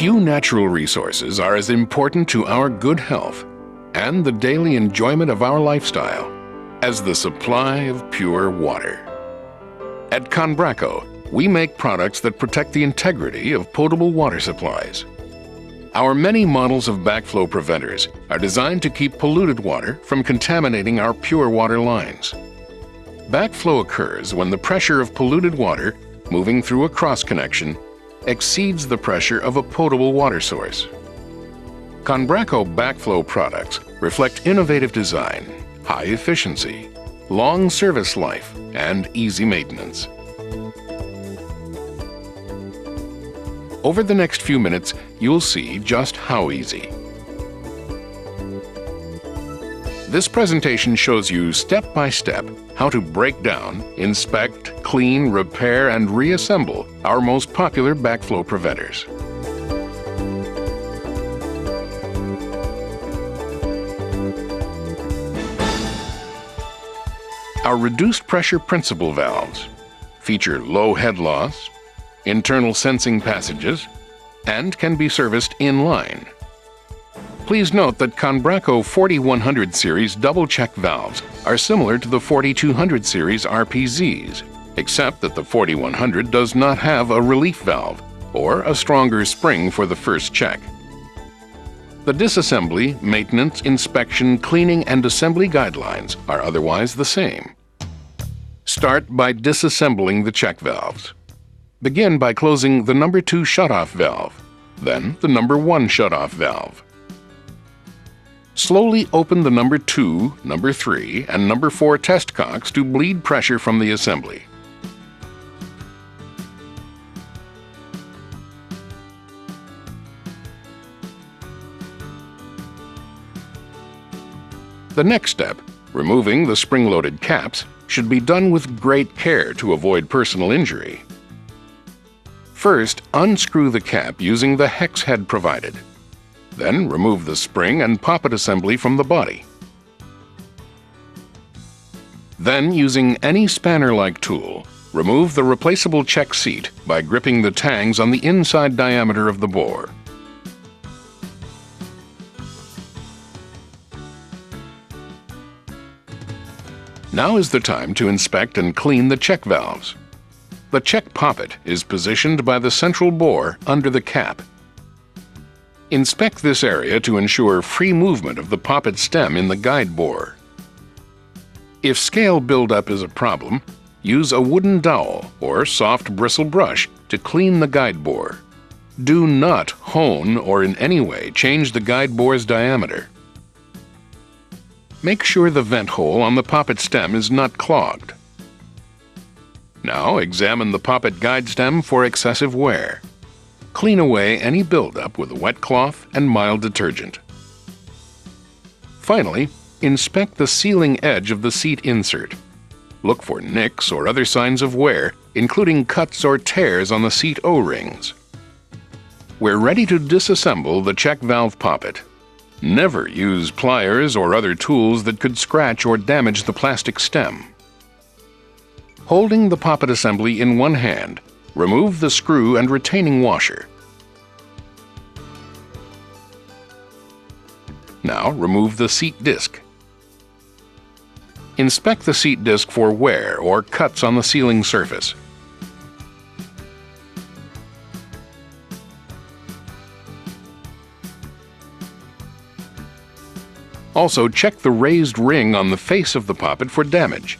Few natural resources are as important to our good health and the daily enjoyment of our lifestyle as the supply of pure water. At Conbraco, we make products that protect the integrity of potable water supplies. Our many models of backflow preventers are designed to keep polluted water from contaminating our pure water lines. Backflow occurs when the pressure of polluted water moving through a cross-connection exceeds the pressure of a potable water source. Conbraco Backflow products reflect innovative design, high efficiency, long service life, and easy maintenance. Over the next few minutes, you'll see just how easy. This presentation shows you step by step how to break down, inspect, clean, repair, and reassemble our most popular backflow preventers. Our reduced pressure principal valves feature low head loss, internal sensing passages, and can be serviced in-line. Please note that Conbraco 4100 series double-check valves are similar to the 4200 series RPZs, except that the 4100 does not have a relief valve or a stronger spring for the first check. The disassembly, maintenance, inspection, cleaning, and assembly guidelines are otherwise the same. Start by disassembling the check valves. Begin by closing the number 2 shutoff valve, then the number 1 shutoff valve. Slowly open the number 2, number 3, and number 4 test cocks to bleed pressure from the assembly. The next step, removing the spring-loaded caps, should be done with great care to avoid personal injury. First, unscrew the cap using the hex head provided. Then remove the spring and poppet assembly from the body. Then, using any spanner-like tool, remove the replaceable check seat by gripping the tangs on the inside diameter of the bore. Now is the time to inspect and clean the check valves. The check poppet is positioned by the central bore under the cap. Inspect this area to ensure free movement of the poppet stem in the guide bore. If scale buildup is a problem, use a wooden dowel or soft bristle brush to clean the guide bore. Do not hone or in any way change the guide bore's diameter. Make sure the vent hole on the poppet stem is not clogged. Now examine the poppet guide stem for excessive wear. Clean away any buildup with a wet cloth and mild detergent. Finally, inspect the sealing edge of the seat insert. Look for nicks or other signs of wear, including cuts or tears on the seat O-rings. We're ready to disassemble the check valve poppet. Never use pliers or other tools that could scratch or damage the plastic stem. Holding the poppet assembly in one hand, remove the screw and retaining washer. Now remove the seat disc. Inspect the seat disc for wear or cuts on the sealing surface. Also, check the raised ring on the face of the poppet for damage.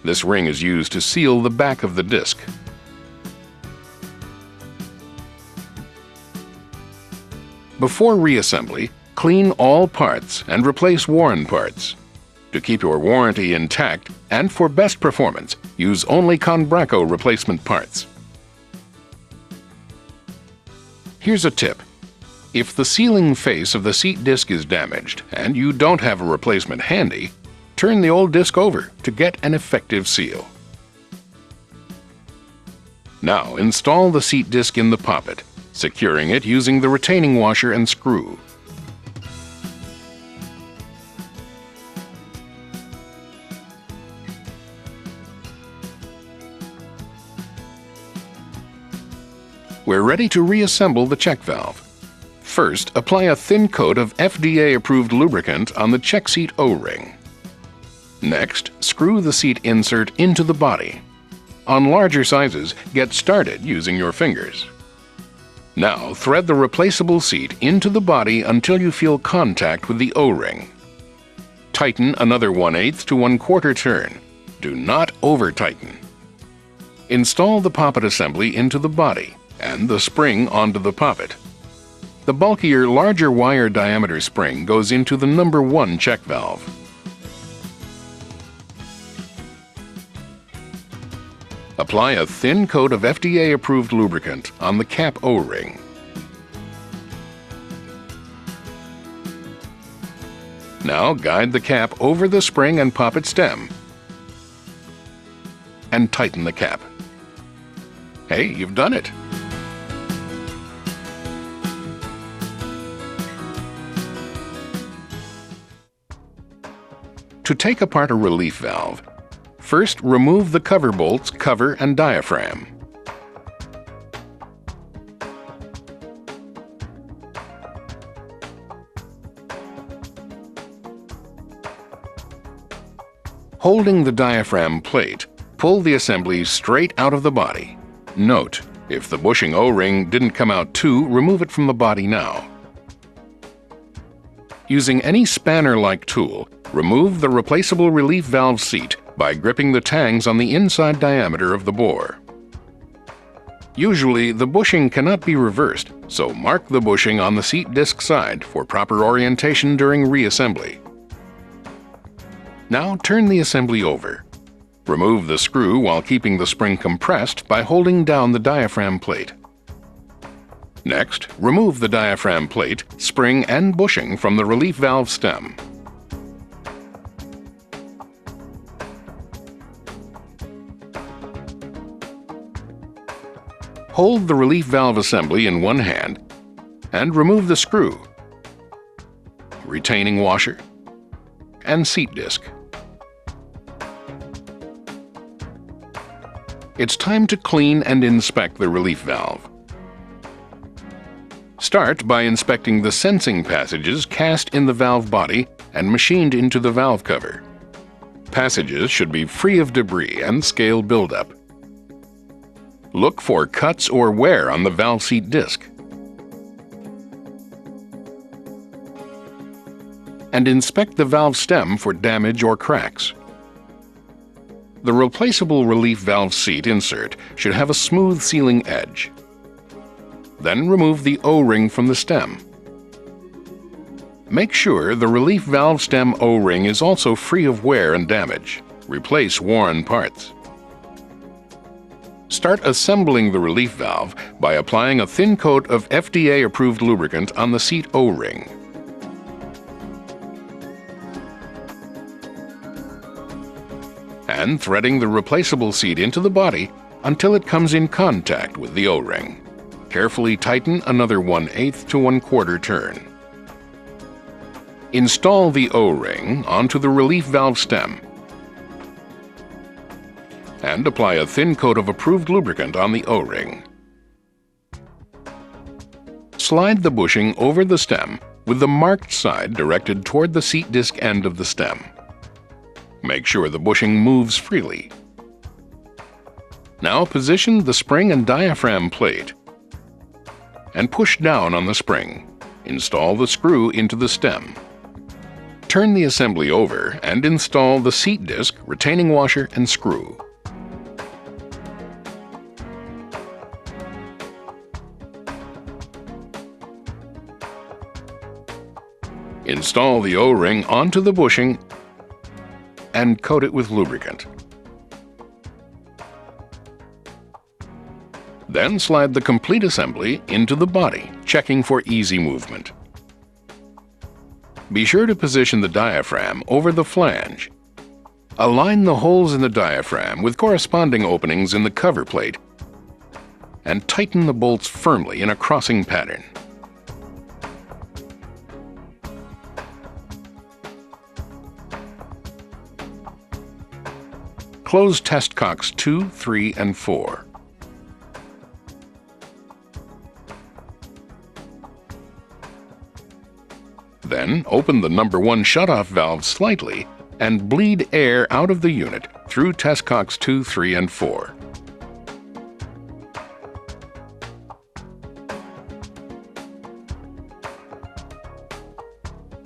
This ring is used to seal the back of the disc. Before reassembly, clean all parts and replace worn parts. To keep your warranty intact and for best performance, use only Conbraco replacement parts. Here's a tip. If the sealing face of the seat disc is damaged and you don't have a replacement handy, turn the old disc over to get an effective seal. Now install the seat disc in the poppet, securing it using the retaining washer and screw. We're ready to reassemble the check valve. First, apply a thin coat of FDA-approved lubricant on the check seat O-ring. Next, screw the seat insert into the body. On larger sizes, get started using your fingers. Now, thread the replaceable seat into the body until you feel contact with the O-ring. Tighten another 1/8 to 1/4 turn. Do not over-tighten. Install the poppet assembly into the body and the spring onto the poppet. The bulkier, larger wire diameter spring goes into the number 1 check valve. Apply a thin coat of FDA-approved lubricant on the cap O-ring. Now guide the cap over the spring and poppet stem and tighten the cap. Hey, you've done it! To take apart a relief valve, first remove the cover bolts, cover, and diaphragm. Holding the diaphragm plate, pull the assembly straight out of the body. Note, if the bushing O-ring didn't come out too, remove it from the body now. Using any spanner-like tool, remove the replaceable relief valve seat by gripping the tangs on the inside diameter of the bore. Usually, the bushing cannot be reversed, so mark the bushing on the seat disc side for proper orientation during reassembly. Now turn the assembly over. Remove the screw while keeping the spring compressed by holding down the diaphragm plate. Next, remove the diaphragm plate, spring, and bushing from the relief valve stem. Hold the relief valve assembly in one hand and remove the screw, retaining washer, and seat disc. It's time to clean and inspect the relief valve. Start by inspecting the sensing passages cast in the valve body and machined into the valve cover. Passages should be free of debris and scale buildup. Look for cuts or wear on the valve seat disc. And inspect the valve stem for damage or cracks. The replaceable relief valve seat insert should have a smooth sealing edge. Then remove the O-ring from the stem. Make sure the relief valve stem O-ring is also free of wear and damage. Replace worn parts. Start assembling the relief valve by applying a thin coat of FDA-approved lubricant on the seat O-ring. And threading the replaceable seat into the body until it comes in contact with the O-ring. Carefully tighten another 1/8 to 1/4 turn. Install the O-ring onto the relief valve stem and apply a thin coat of approved lubricant on the O-ring. Slide the bushing over the stem with the marked side directed toward the seat disc end of the stem. Make sure the bushing moves freely. Now position the spring and diaphragm plate and push down on the spring. Install the screw into the stem. Turn the assembly over and install the seat disc, retaining washer, and screw. Install the O-ring onto the bushing and coat it with lubricant. Then slide the complete assembly into the body, checking for easy movement. Be sure to position the diaphragm over the flange. Align the holes in the diaphragm with corresponding openings in the cover plate and tighten the bolts firmly in a crossing pattern. Close test cocks 2, 3, and 4. Then open the number 1 shutoff valve slightly and bleed air out of the unit through test cocks 2, 3, and 4.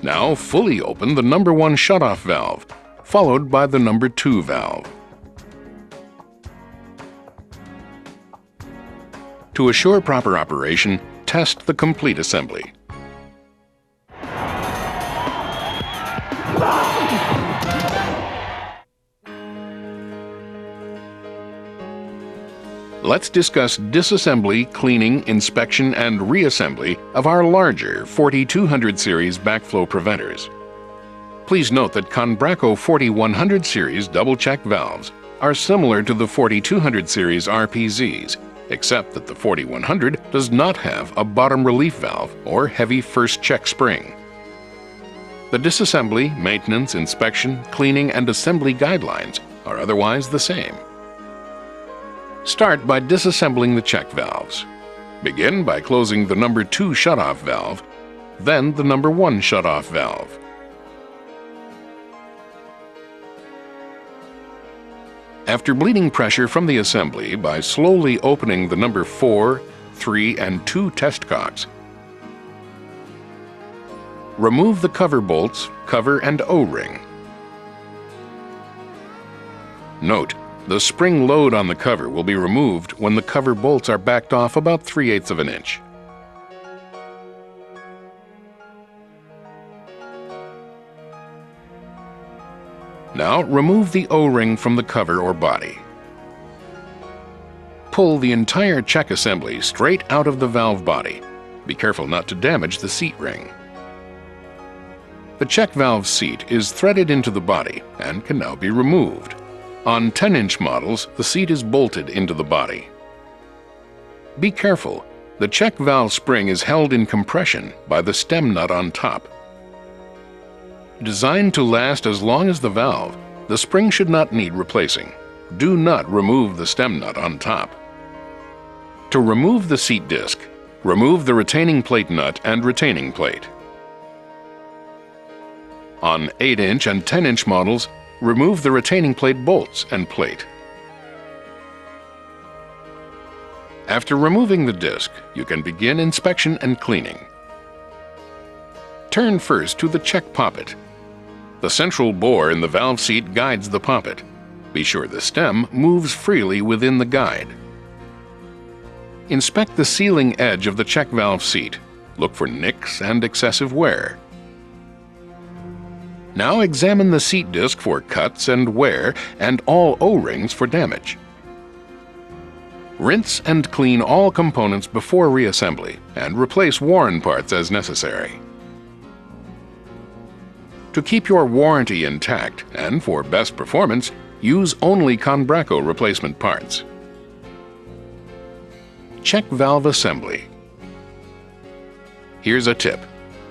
Now fully open the number 1 shutoff valve, followed by the number 2 valve. To assure proper operation, test the complete assembly. Let's discuss disassembly, cleaning, inspection, and reassembly of our larger 4200 series backflow preventers. Please note that Conbraco 4100 series double-check valves are similar to the 4200 series RPZs, except that the 4100 does not have a bottom relief valve or heavy first check spring. The disassembly, maintenance, inspection, cleaning, and assembly guidelines are otherwise the same. Start by disassembling the check valves. Begin by closing the number 2 shutoff valve, then the number 1 shutoff valve. After bleeding pressure from the assembly by slowly opening the number 4, 3, and 2 test cocks, remove the cover bolts, cover, and O-ring. Note, the spring load on the cover will be removed when the cover bolts are backed off about 3/8 of an inch. Now remove the O-ring from the cover or body. Pull the entire check assembly straight out of the valve body. Be careful not to damage the seat ring. The check valve seat is threaded into the body and can now be removed. On 10-inch models, the seat is bolted into the body. Be careful, the check valve spring is held in compression by the stem nut on top. Designed to last as long as the valve, the spring should not need replacing. Do not remove the stem nut on top. To remove the seat disc, remove the retaining plate nut and retaining plate. On 8-inch and 10-inch models, remove the retaining plate bolts and plate. After removing the disc, you can begin inspection and cleaning. Turn first to the check poppet. The central bore in the valve seat guides the poppet. Be sure the stem moves freely within the guide. Inspect the sealing edge of the check valve seat. Look for nicks and excessive wear. Now examine the seat disc for cuts and wear and all O-rings for damage. Rinse and clean all components before reassembly and replace worn parts as necessary. To keep your warranty intact and for best performance, use only Conbraco replacement parts. Check valve assembly. Here's a tip.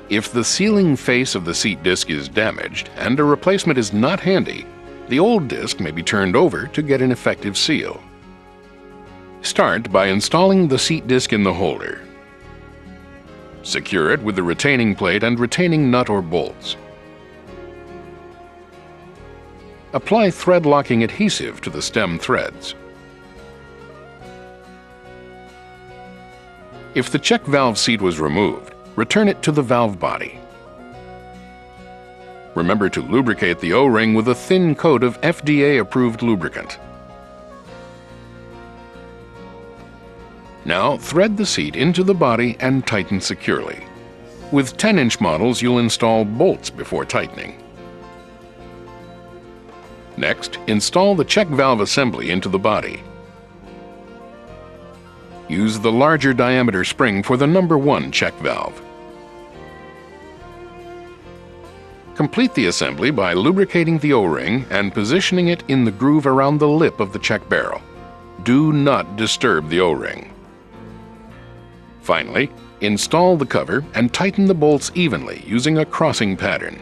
If the sealing face of the seat disc is damaged and a replacement is not handy, the old disc may be turned over to get an effective seal. Start by installing the seat disc in the holder. Secure it with the retaining plate and retaining nut or bolts. Apply thread-locking adhesive to the stem threads. If the check valve seat was removed, return it to the valve body. Remember to lubricate the O-ring with a thin coat of FDA-approved lubricant. Now thread the seat into the body and tighten securely. With 10-inch models, you'll install bolts before tightening. Next, install the check valve assembly into the body. Use the larger diameter spring for the number 1 check valve. Complete the assembly by lubricating the O-ring and positioning it in the groove around the lip of the check barrel. Do not disturb the O-ring. Finally, install the cover and tighten the bolts evenly using a crossing pattern.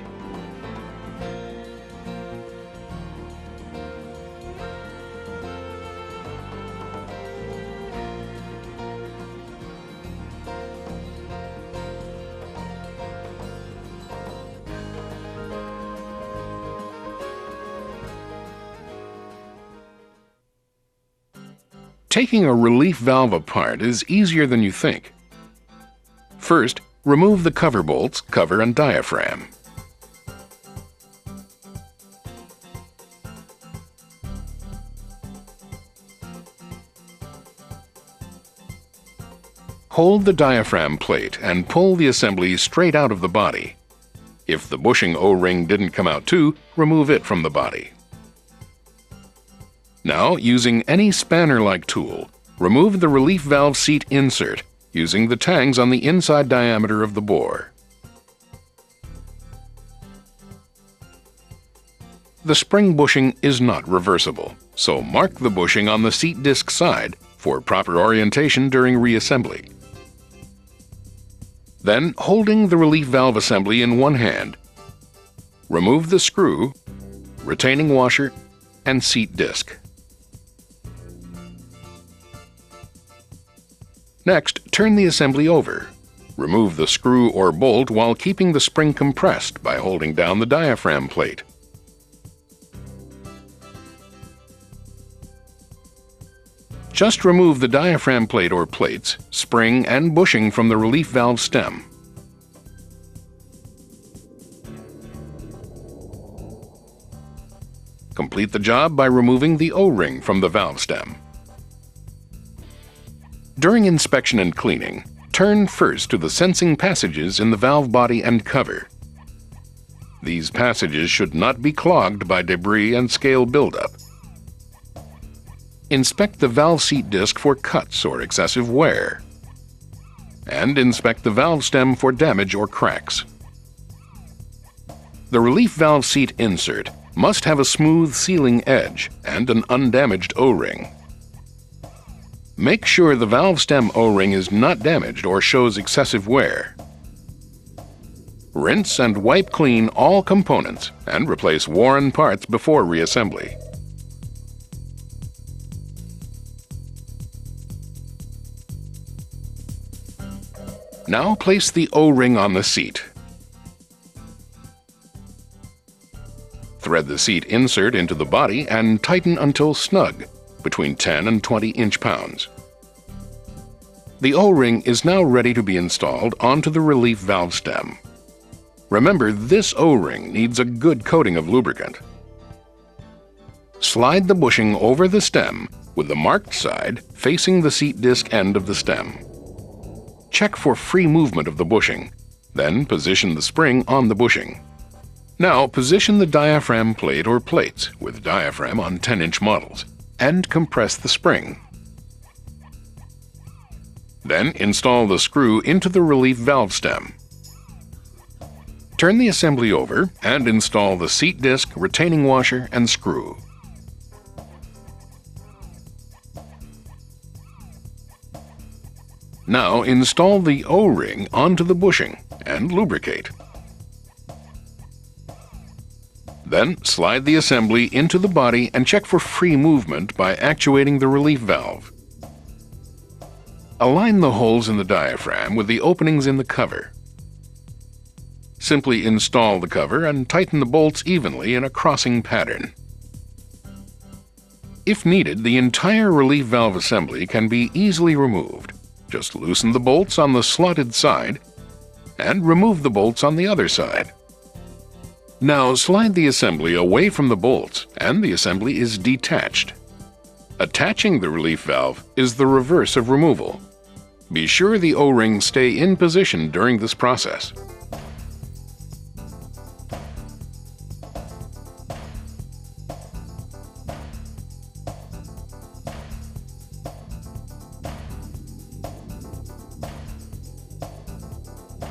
Taking a relief valve apart is easier than you think. First, remove the cover bolts, cover and diaphragm. Hold the diaphragm plate and pull the assembly straight out of the body. If the bushing O-ring didn't come out too, remove it from the body. Now, using any spanner-like tool, remove the relief valve seat insert using the tangs on the inside diameter of the bore. The spring bushing is not reversible, so mark the bushing on the seat disc side for proper orientation during reassembly. Then, holding the relief valve assembly in one hand, remove the screw, retaining washer, and seat disc. Next, turn the assembly over. Remove the screw or bolt while keeping the spring compressed by holding down the diaphragm plate. Just remove the diaphragm plate or plates, spring, and bushing from the relief valve stem. Complete the job by removing the O-ring from the valve stem. During inspection and cleaning, turn first to the sensing passages in the valve body and cover. These passages should not be clogged by debris and scale buildup. Inspect the valve seat disc for cuts or excessive wear. And inspect the valve stem for damage or cracks. The relief valve seat insert must have a smooth sealing edge and an undamaged O-ring. Make sure the valve stem O-ring is not damaged or shows excessive wear. Rinse and wipe clean all components and replace worn parts before reassembly. Now place the O-ring on the seat. Thread the seat insert into the body and tighten until snug, between 10 and 20 inch-pounds. The O-ring is now ready to be installed onto the relief valve stem. Remember, this O-ring needs a good coating of lubricant. Slide the bushing over the stem with the marked side facing the seat disc end of the stem. Check for free movement of the bushing, then position the spring on the bushing. Now position the diaphragm plate or plates with diaphragm on 10-inch models and compress the spring. Then install the screw into the relief valve stem. Turn the assembly over and install the seat disc, retaining washer, and screw. Now install the O-ring onto the bushing and lubricate. Then slide the assembly into the body and check for free movement by actuating the relief valve. Align the holes in the diaphragm with the openings in the cover. Simply install the cover and tighten the bolts evenly in a crossing pattern. If needed, the entire relief valve assembly can be easily removed. Just loosen the bolts on the slotted side and remove the bolts on the other side. Now slide the assembly away from the bolts and the assembly is detached. Attaching the relief valve is the reverse of removal. Be sure the O-rings stay in position during this process.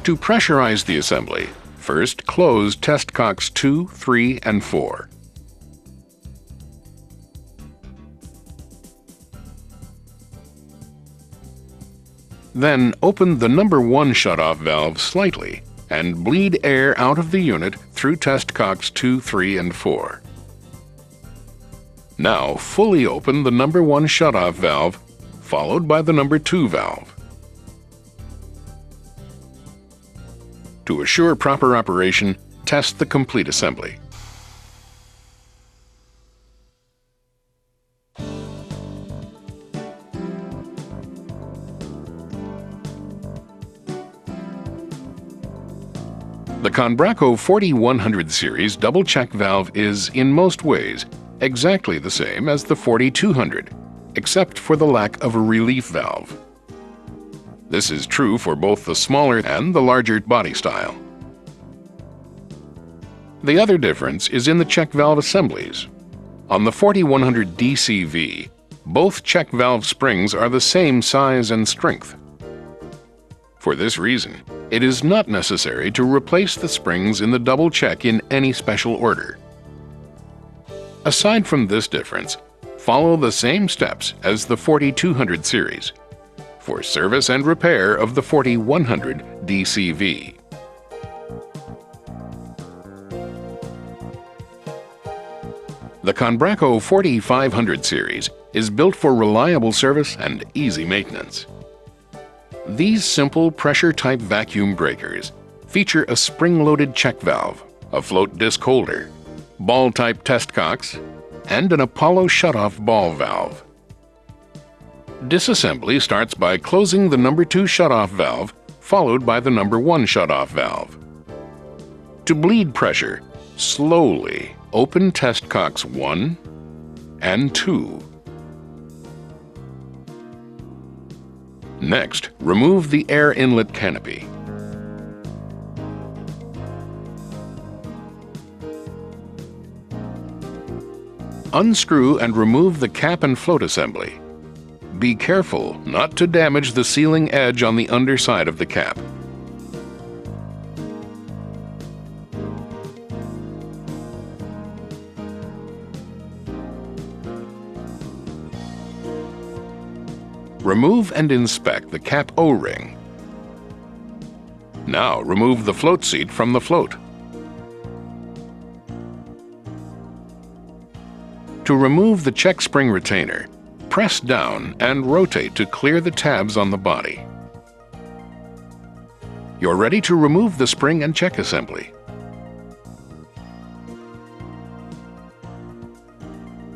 To pressurize the assembly, first close test cocks 2, 3, and 4. Then open the number 1 shutoff valve slightly and bleed air out of the unit through test cocks 2, 3, and 4. Now fully open the number 1 shutoff valve, followed by the number 2 valve. To assure proper operation, test the complete assembly. The Conbraco 4100 series double check valve is, in most ways, exactly the same as the 4200, except for the lack of a relief valve. This is true for both the smaller and the larger body style. The other difference is in the check valve assemblies. On the 4100 DCV, both check valve springs are the same size and strength. For this reason, it is not necessary to replace the springs in the double check in any special order. Aside from this difference, follow the same steps as the 4200 series for service and repair of the 4100 DCV. The Conbraco 4500 series is built for reliable service and easy maintenance. These simple pressure-type vacuum breakers feature a spring-loaded check valve, a float disc holder, ball-type test cocks, and an Apollo shutoff ball valve. Disassembly starts by closing the number 2 shutoff valve, followed by the number 1 shutoff valve. To bleed pressure, slowly open test cocks 1 and 2. Next, remove the air inlet canopy. Unscrew and remove the cap and float assembly. Be careful not to damage the sealing edge on the underside of the cap. Remove and inspect the cap O-ring. Now remove the float seat from the float. To remove the check spring retainer, press down and rotate to clear the tabs on the body. You're ready to remove the spring and check assembly.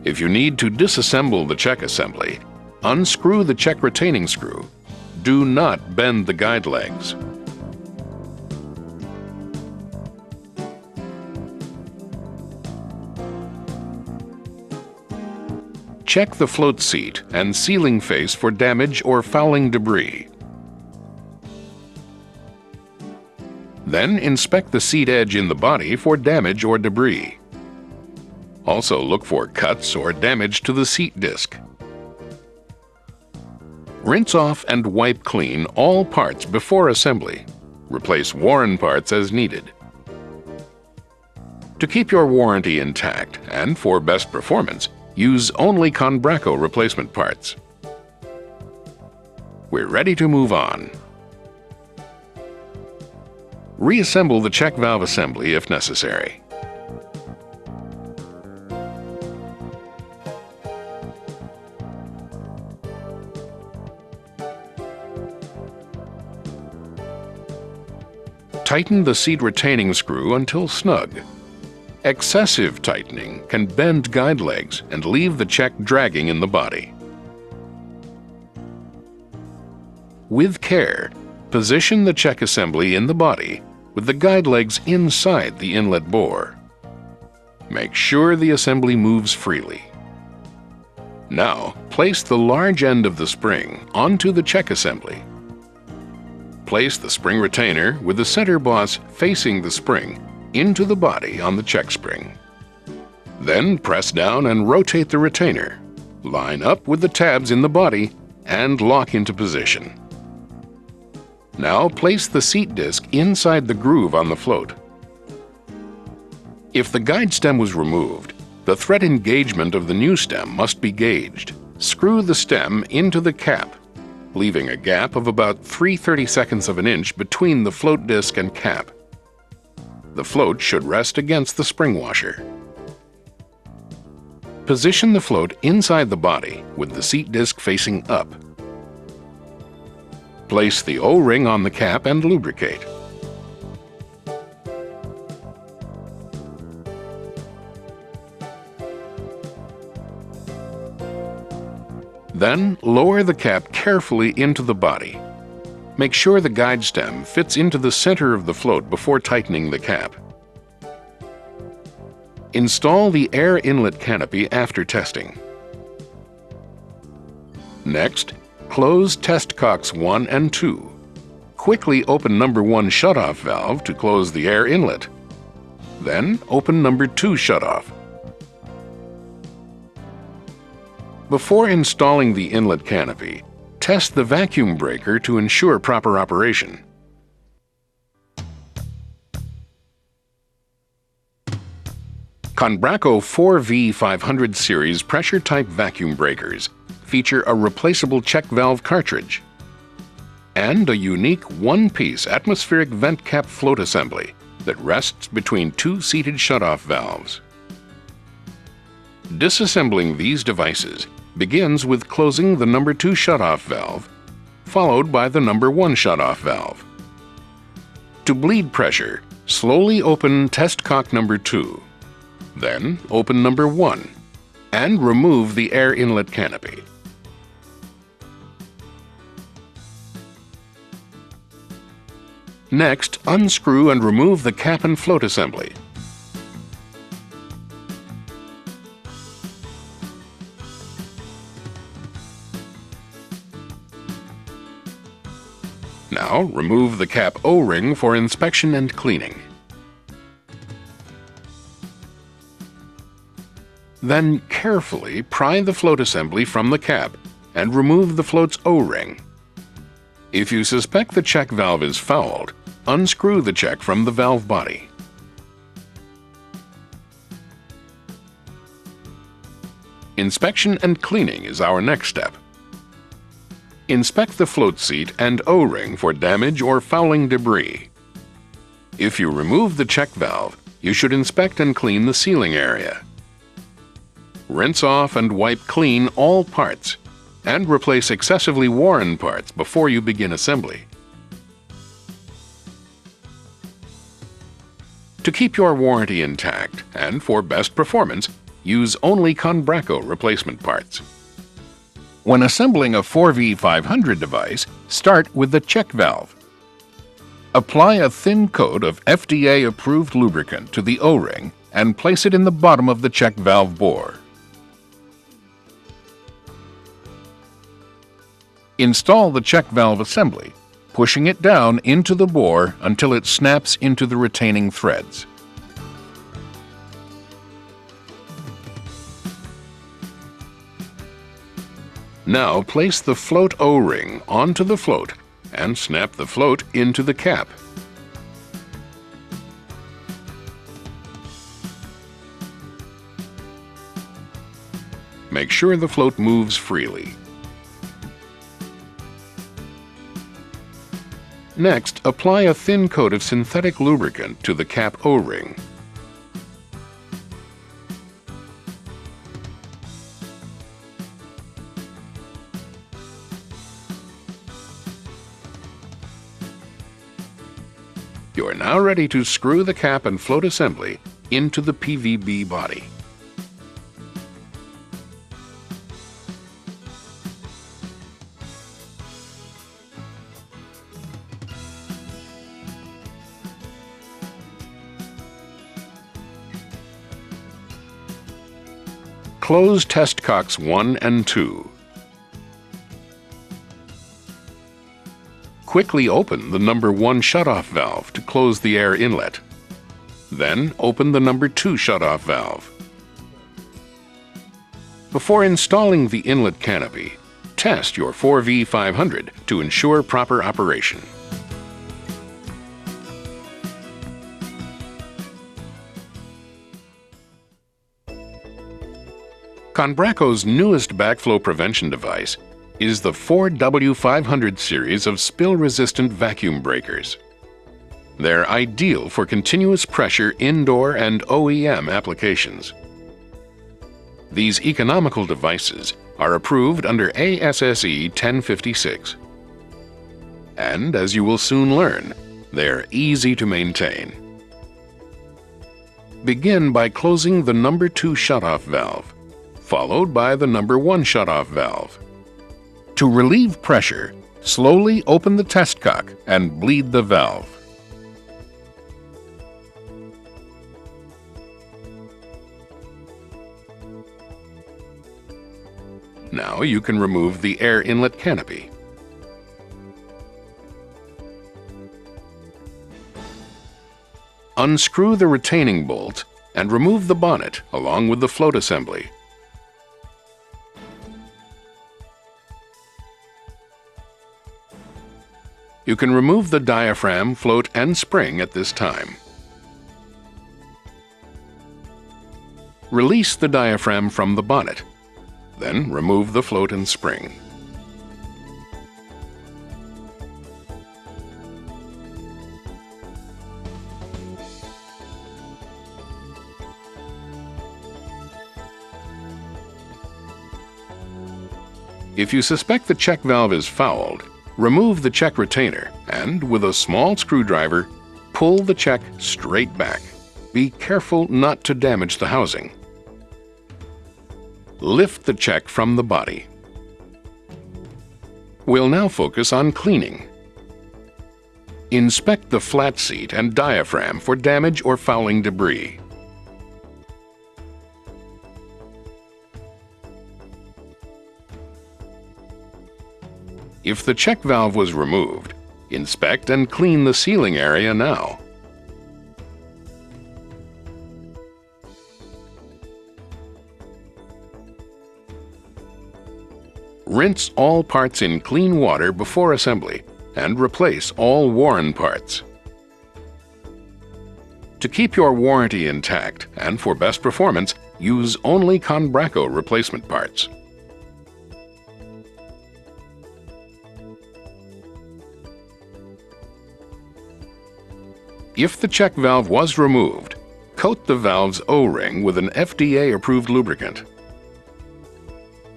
If you need to disassemble the check assembly, unscrew the check retaining screw. Do not bend the guide legs. Check the float seat and sealing face for damage or fouling debris. Then inspect the seat edge in the body for damage or debris. Also look for cuts or damage to the seat disc. Rinse off and wipe clean all parts before assembly. Replace worn parts as needed. To keep your warranty intact and for best performance, use only Conbraco replacement parts. We're ready to move on. Reassemble the check valve assembly if necessary. Tighten the seat retaining screw until snug. Excessive tightening can bend guide legs and leave the check dragging in the body. With care, position the check assembly in the body with the guide legs inside the inlet bore. Make sure the assembly moves freely. Now, place the large end of the spring onto the check assembly. Place the spring retainer with the center boss facing the spring into the body on the check spring. Then press down and rotate the retainer. Line up with the tabs in the body and lock into position. Now place the seat disc inside the groove on the float. If the guide stem was removed, the thread engagement of the new stem must be gauged. Screw the stem into the cap, leaving a gap of about 3/32 of an inch between the float disc and cap. The float should rest against the spring washer. Position the float inside the body with the seat disc facing up. Place the O-ring on the cap and lubricate. Then lower the cap carefully into the body. Make sure the guide stem fits into the center of the float before tightening the cap. Install the air inlet canopy after testing. Next, close test cocks 1 and 2. Quickly open number 1 shutoff valve to close the air inlet. Then open number 2 shutoff. Before installing the inlet canopy, test the vacuum breaker to ensure proper operation. Conbraco 4V500 series pressure-type vacuum breakers feature a replaceable check valve cartridge and a unique one-piece atmospheric vent cap float assembly that rests between 2 seated shutoff valves. Disassembling these devices begins with closing the number 2 shutoff valve, followed by the number 1 shutoff valve. To bleed pressure, slowly open test cock number 2. Then open number 1 and remove the air inlet canopy. Next, unscrew and remove the cap and float assembly. Now, remove the cap O-ring for inspection and cleaning. Then carefully pry the float assembly from the cap and remove the float's O-ring. If you suspect the check valve is fouled, unscrew the check from the valve body. Inspection and cleaning is our next step. Inspect the float seat and O-ring for damage or fouling debris. If you remove the check valve, you should inspect and clean the sealing area. Rinse off and wipe clean all parts, and replace excessively worn parts before you begin assembly. To keep your warranty intact and for best performance, use only Conbraco replacement parts. When assembling a 4V500 device, start with the check valve. Apply a thin coat of FDA-approved lubricant to the O-ring and place it in the bottom of the check valve bore. Install the check valve assembly, pushing it down into the bore until it snaps into the retaining threads. Now place the float O-ring onto the float and snap the float into the cap. Make sure the float moves freely. Next, apply a thin coat of synthetic lubricant to the cap O-ring. You are now ready to screw the cap and float assembly into the PVB body. Close test cocks 1 and 2. Quickly open the number 1 shutoff valve to close the air inlet. Then open the number 2 shutoff valve. Before installing the inlet canopy, test your 4V500 to ensure proper operation. Conbraco's newest backflow prevention device is the 4W500 series of spill-resistant vacuum breakers. They're ideal for continuous pressure indoor and OEM applications. These economical devices are approved under ASSE 1056. And as you will soon learn, they're easy to maintain. Begin by closing the number 2 shutoff valve, followed by the number 1 shutoff valve. To relieve pressure, Slowly open the test cock and bleed the valve. Now you can remove the air inlet canopy. Unscrew the retaining bolt and remove the bonnet along with the float assembly. You can remove the diaphragm, float, and spring at this time. Release the diaphragm from the bonnet. Then remove the float and spring. If you suspect the check valve is fouled, remove the check retainer and, with a small screwdriver, pull the check straight back. Be careful not to damage the housing. Lift the check from the body. We'll now focus on cleaning. Inspect the flat seat and diaphragm for damage or fouling debris. If the check valve was removed, inspect and clean the sealing area now. Rinse all parts in clean water before assembly and replace all worn parts. To keep your warranty intact and for best performance, use only Conbraco replacement parts. If the check valve was removed, coat the valve's O-ring with an FDA-approved lubricant.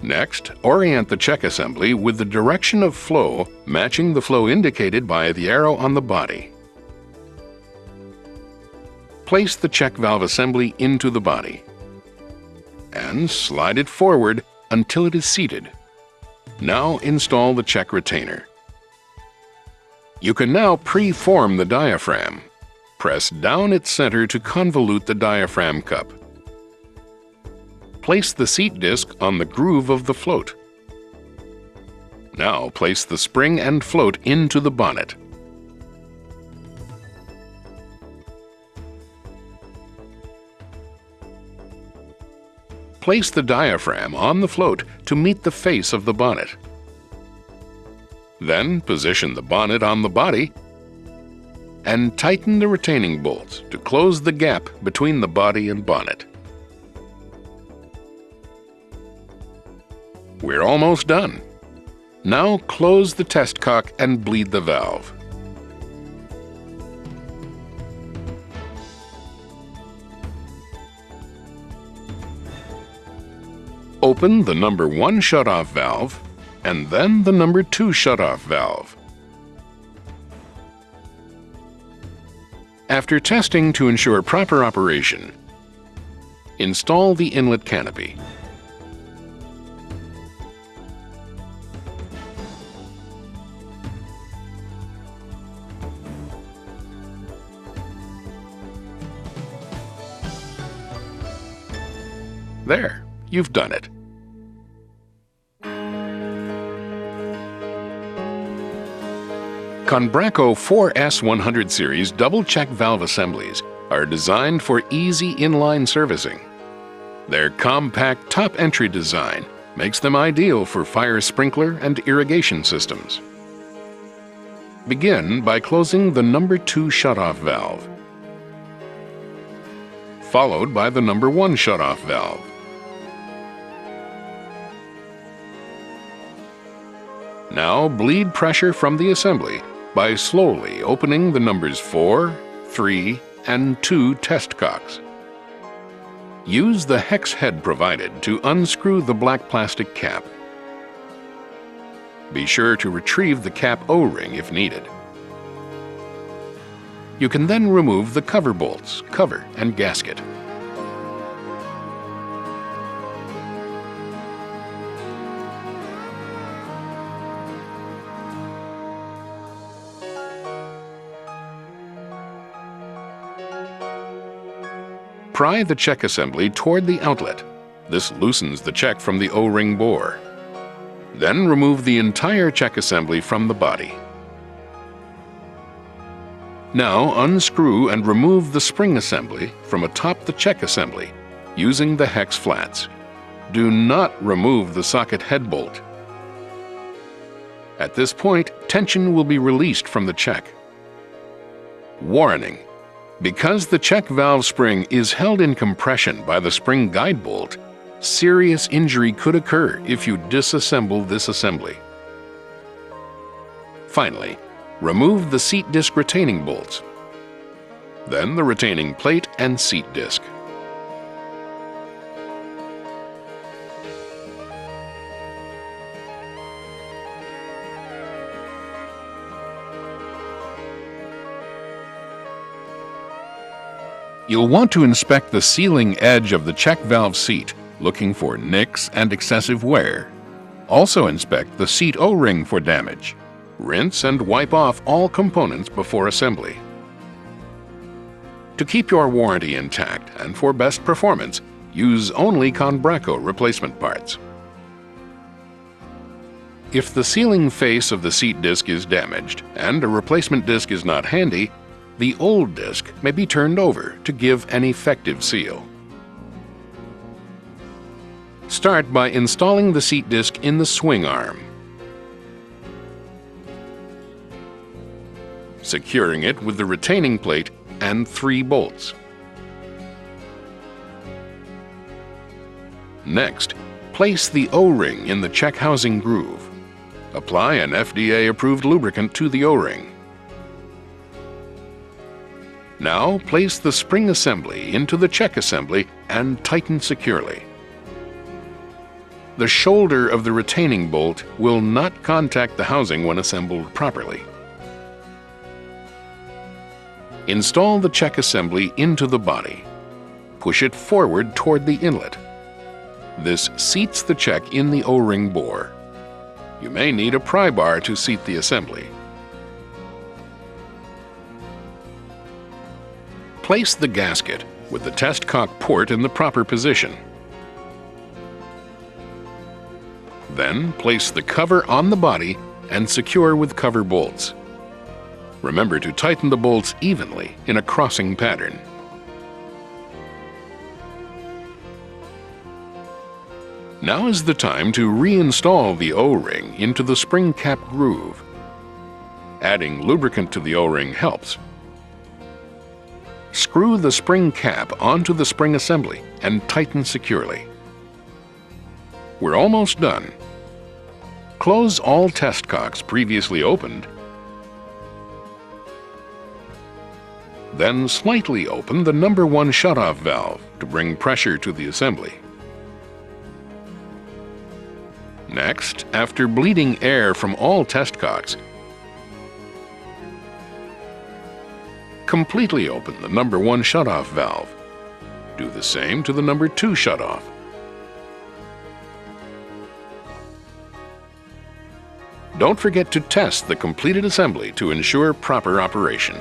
Next, orient the check assembly with the direction of flow matching the flow indicated by the arrow on the body. Place the check valve assembly into the body and slide it forward until it is seated. Now install the check retainer. You can now pre-form the diaphragm. Press down its center to convolute the diaphragm cup. Place the seat disc on the groove of the float. Now place the spring and float into the bonnet. Place the diaphragm on the float to meet the face of the bonnet. Then position the bonnet on the body and tighten the retaining bolts to close the gap between the body and bonnet. We're almost done. Now close the test cock and bleed the valve. Open the number 1 shutoff valve and then the number 2 shutoff valve. After testing to ensure proper operation, install the inlet canopy. There, you've done it. Conbraco 4S100 series double-check valve assemblies are designed for easy inline servicing. Their compact top-entry design makes them ideal for fire sprinkler and irrigation systems. Begin by closing the number 2 shutoff valve, followed by the number 1 shutoff valve. Now bleed pressure from the assembly by slowly opening the numbers 4, 3, and 2 test cocks. Use the hex head provided to unscrew the black plastic cap. Be sure to retrieve the cap O-ring if needed. You can then remove the cover bolts, cover, and gasket. Pry the check assembly toward the outlet. This loosens the check from the O-ring bore. Then remove the entire check assembly from the body. Now unscrew and remove the spring assembly from atop the check assembly using the hex flats. Do not remove the socket head bolt. At this point, tension will be released from the check. Warning: because the check valve spring is held in compression by the spring guide bolt, serious injury could occur if you disassemble this assembly. Finally, remove the seat disc retaining bolts, then the retaining plate and seat disc. You'll want to inspect the sealing edge of the check valve seat, looking for nicks and excessive wear. Also inspect the seat O-ring for damage. Rinse and wipe off all components before assembly. To keep your warranty intact and for best performance, use only Conbraco replacement parts. If the sealing face of the seat disc is damaged and a replacement disc is not handy, the old disc may be turned over to give an effective seal. Start by installing the seat disc in the swing arm, securing it with the retaining plate and 3 bolts. Next, place the O-ring in the check housing groove. Apply an FDA-approved lubricant to the O-ring. Now place the spring assembly into the check assembly and tighten securely. The shoulder of the retaining bolt will not contact the housing when assembled properly. Install the check assembly into the body. Push it forward toward the inlet. This seats the check in the O-ring bore. You may need a pry bar to seat the assembly. Place the gasket with the test cock port in the proper position. Then place the cover on the body and secure with cover bolts. Remember to tighten the bolts evenly in a crossing pattern. Now is the time to reinstall the O-ring into the spring cap groove. Adding lubricant to the O-ring helps. Screw the spring cap onto the spring assembly and tighten securely. We're almost done. Close all test cocks previously opened. Then slightly open the number 1 shutoff valve to bring pressure to the assembly. Next, after bleeding air from all test cocks, completely open the number 1 shutoff valve. Do the same to the number 2 shutoff. Don't forget to test the completed assembly to ensure proper operation.